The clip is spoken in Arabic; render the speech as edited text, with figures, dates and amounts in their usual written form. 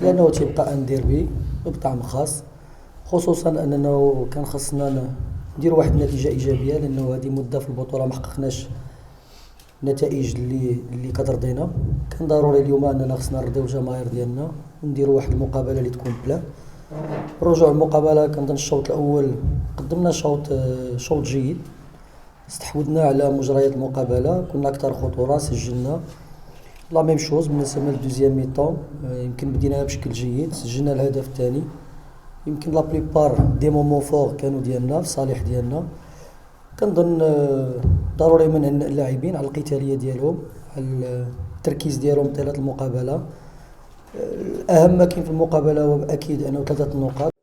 لأنه تيبقى ان ديربي بطعم خاص، خصوصا أننا كان خاصنا نديرو واحد النتيجة إيجابية، لأنه هذه مدة في البطولة ما حققناش النتائج اللي كترضينا. كان ضروري اليوم أننا خصنا نرضيو الجماهير ديالنا ونديرو واحد المقابلة اللي تكون بلا. الرجوع المقابلة كنظن الشوط الأول قدمنا شوط جيد، استحوذنا على مجريات المقابلة، كنا أكثر خطورة، سجلنا لا ميم شوز بالنسبة للدوزيام ميطون. يمكن بديناها بشكل جيد، سجلنا الهدف الثاني، يمكن لا بليبار دي مومون فور كانوا ديالنا في صالح ديالنا. كنظن ضروري من اللاعبين على القتالية ديالهم، على التركيز ديالهم طيلة المقابلة. الأهم ما كاين في المقابلة هو أكيد أنه 3 نقاط.